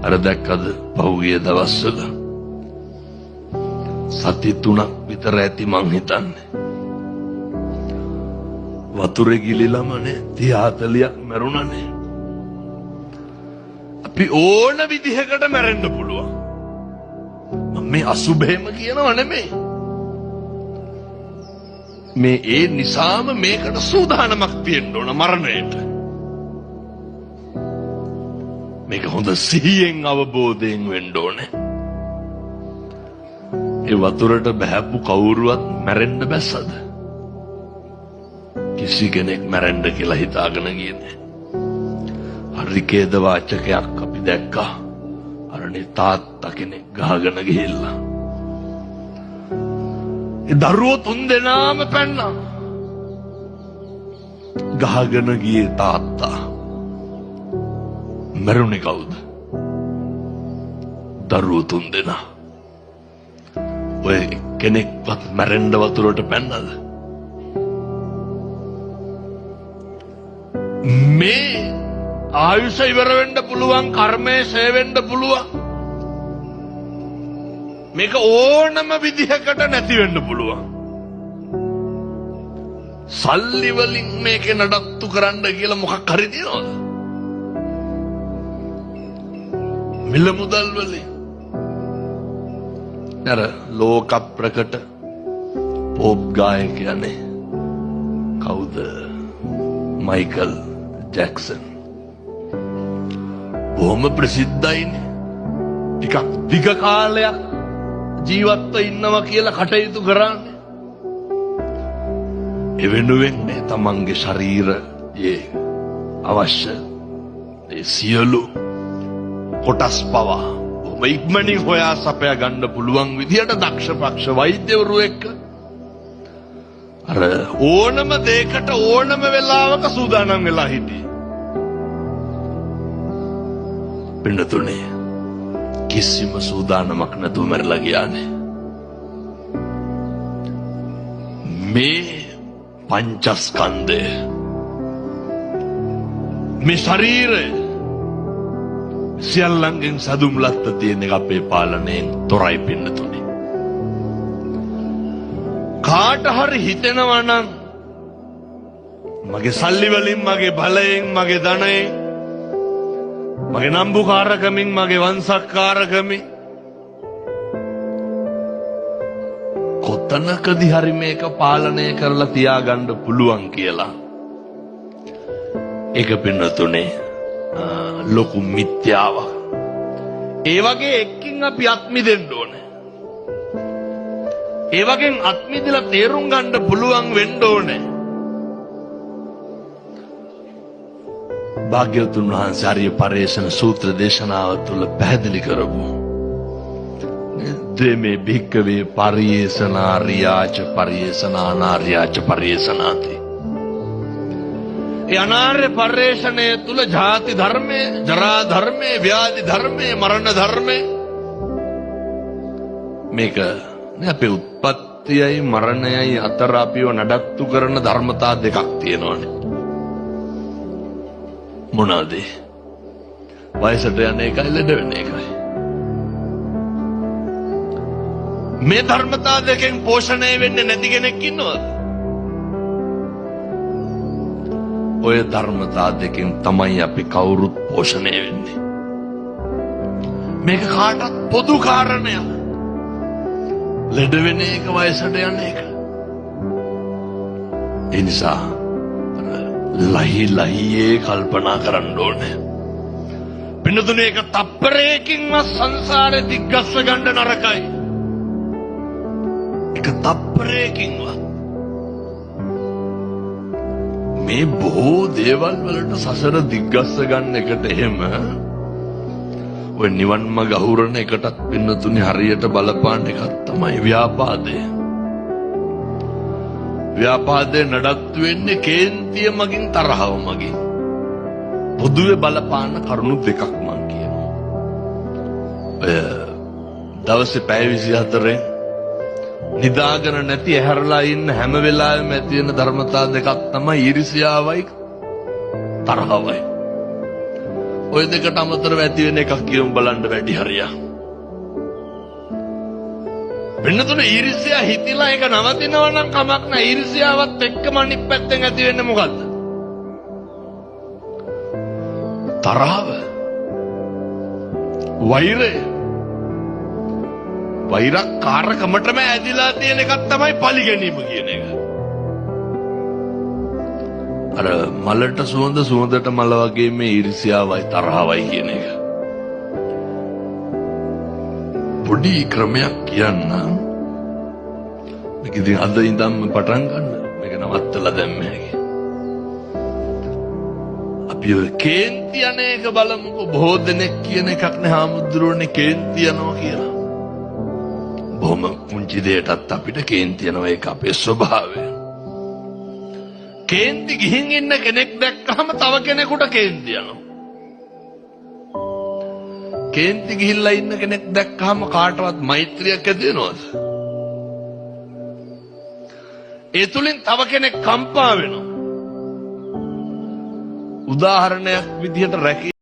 අර දැක්කද පහුගිය දවස්වල සති 3ක් විතර ඇති මං හිතන්නේ වතුරේ ගිලිලාමනේ 30-40ක් මැරුණානේ. අපි ඕන විදිහකට මැරෙන්න පුළුවන්. මම මේ අසුබේම කියනව නෙමෙයි. මේ ඒ නිසාම මේකට සූදානමක් තියෙන්න ඕන මරණයට. මේක හොඳ සිහියෙන් අවබෝධයෙන් වෙන්න ඕනේ. ඒ වතුරට බහැපු කවුරුවත් මැරෙන්න බැස්සද? කිසි කෙනෙක් මැරෙන්න කියලා හිතාගෙන ගියේ නෑ. හරි කේද වාචකයක් අපි දැක්කා. අරනේ තාත්තා කෙනෙක් ගහගෙන ගිහිල්ලා. ඒ දරුවෝ 3 දෙනාම පැන්නා. ගහගෙන ගියේ තාත්තා. මරුනේ කවුද? දරුවෝ 3 දෙනා. ඔය කෙනෙක්වත් මැරෙන්න වතුරට පැන්නද? මේ ආයුෂ ඉවර වෙන්න පුළුවන්, කර්මය ඡය වෙන්න පුළුවන්. මේක ඕනම විදිහකට නැති වෙන්න පුළුවන්. සල්ලි වලින් මේක නඩත්තු කරන්න කියලා මොකක් හරි තියනවද? මිල මුදල් වලින්. අර ලෝක ප්‍රකට පොප් ගායකයානේ කවුද? Michael Jackson. බොහොම ප්‍රසිද්ධයිනේ. ටිකක් දිග කාලයක් ජීවත්ව ඉන්නවා කියලා කටයුතු කරන්නේ. ඒ වෙනුවෙන් තමන්ගේ ශරීරයේ අවශ්‍ය ඒ සියලු කොටස් පවා ඔබ ඉක්මනින් හොයා සපයා ගන්න පුළුවන් විදියට දක්ෂ පක්ෂ වෛද්‍යවරු එක්ක අර ඕනම දෙයකට ඕනම වෙලාවක සූදානම් වෙලා හිටියේ. පින්නතුනේ කිසිම සූදානමක් නැතුව මැරලා ගියානේ. මේ පංචස්කන්ධය මේ ශරීරය සියල්ලංගෙන් සදුම් ලත්ත තියෙන එක අපේ පාලනයෙන් තොරයි පින්නතුනේ. කාට හරි හිතෙනවා නම් මගේ සල්ලි වලින්, මගේ බලයෙන්, මගේ ධනයෙන්, මගේ නම්බුකාරකමින්, මගේ වංශකාරකමින් කොතනකදී හරි මේක පාලනය කරලා තියාගන්න පුළුවන් කියලා. ඒක පින්නතුනේ ලොකු මිත්‍යාවක්. ඒ වගේ එක්කින් අපි අත්මිදෙන්න ඕනේ. ඒ වගේ අත්මිදලා තේරුම් ගන්න පුළුවන් වෙන්න ඕනේ. භාග්‍යවතුන් වහන්සේ ආර්ය පරේෂණ සූත්‍ර දේශනාව තුළ පැහැදිලි කරපු දෙමේ භික්කවේ පරියේෂනාරියාච පරියේෂනානාරියාච පරියේෂනාති. ඒ අනාර්ය පරිේෂණය තුල ජාති ධර්මයේ, ජරා ධර්මයේ, ව්‍යාධි ධර්මයේ, මරණ ධර්මයේ මේක අපේ උත්පත්තියයි මරණයයි අතර අපිව නඩත්තු කරන ධර්මතා දෙකක් තියෙනවානේ. මොනවාද? වයසට යන එකයි ලෙඩ වෙන එකයි. මේ ධර්මතා දෙකෙන් පෝෂණය වෙන්නේ නැති කෙනෙක් ඉන්නවද? ඔය ධර්මතා දෙකෙන් තමයි අපි කවුරුත් පෝෂණය වෙන්නේ. මේක කාටත් පොදු කාරණයක්. ලෙඩ වෙන එක, වයසට යන එක. ඒ නිසා ලහියේ කල්පනා කරන්න ඕනේ. පින්නතුනේ එක තප්පරයකින්වත් සංසාරේ දිග්ගස්ස ගන්න නරකයි. එක තප්පරයකින්වත්. මේ බොහෝ දේවල් වලට සසර දිග්ගස්ස ගන්න එකට එහෙම ඔය නිවන් මඟ අහුරන එකටත් පින්නතුනේ හරියට බලපාන එකක් තමයි ව්‍යාපාදය. ව්‍යාපාදේ නඩත්තු වෙන්නේ කේන්තිය මගින්, තරහව මගින්. පොදුවේ බලපාන කරුණු දෙකක් මං කියනවා. ඔය දවසේ පැය 24 නිදාගෙන නැති ඇහැරලා ඉන්න හැම වෙලාවෙම ඇති වෙන ධර්මතා දෙකක් තමයි ඊර්ෂ්‍යාවයි තරහවයි. ඔය දෙකට අමතරව ඇති වෙන එකක් කියමු බලන්න වැඩි හරියක්. වෙනතුනේ ඊර්ෂ්‍යා හිතිලා ඒක නවතිනවා නම් කමක් නැහැ. ඊර්ෂ්‍යාවත් එක්කම අනිත් පැත්තෙන් ඇති වෙන්නේ මොකද්ද? තරහව. වෛරය. වෛරකාරකමටම ඇදිලා තියෙන එකක් තමයි පලි ගැනීම කියන එක. අර මලට සුවඳ සුවඳට මල වගේ මේ ඊර්ෂ්‍යාවයි තරහවයි කියන එක. පොඩි ක්‍රමයක් කියන්න. මේක ඉතින් අද ඉඳන්ම පටන් ගන්න. මේක නවත්තලා දැම්ම හැකි. අපි ඔය කේන්ති අනේක බලමුකෝ. බොහෝ දෙනෙක් කියන එකක් නේ හාමුදුරුවනේ කේන්ති යනවා කියලා. බොහොම පුංචි දෙයකටත් අපිට කේන්ති යනවා. ඒක අපේ ස්වභාවය. කේන්ති ගිහින් ඉන්න කෙනෙක් දැක්කම තව කෙනෙකුට කේන්ති යනවා. කේන්ති ගිහිල්ලා ඉන්න කෙනෙක් දැක්කම කාටවත් මෛත්‍රියක් ඇති වෙනවද? ඒ තුලින් තව කෙනෙක් කම්පා වෙනවා. උදාහරණයක් විදිහට රැකී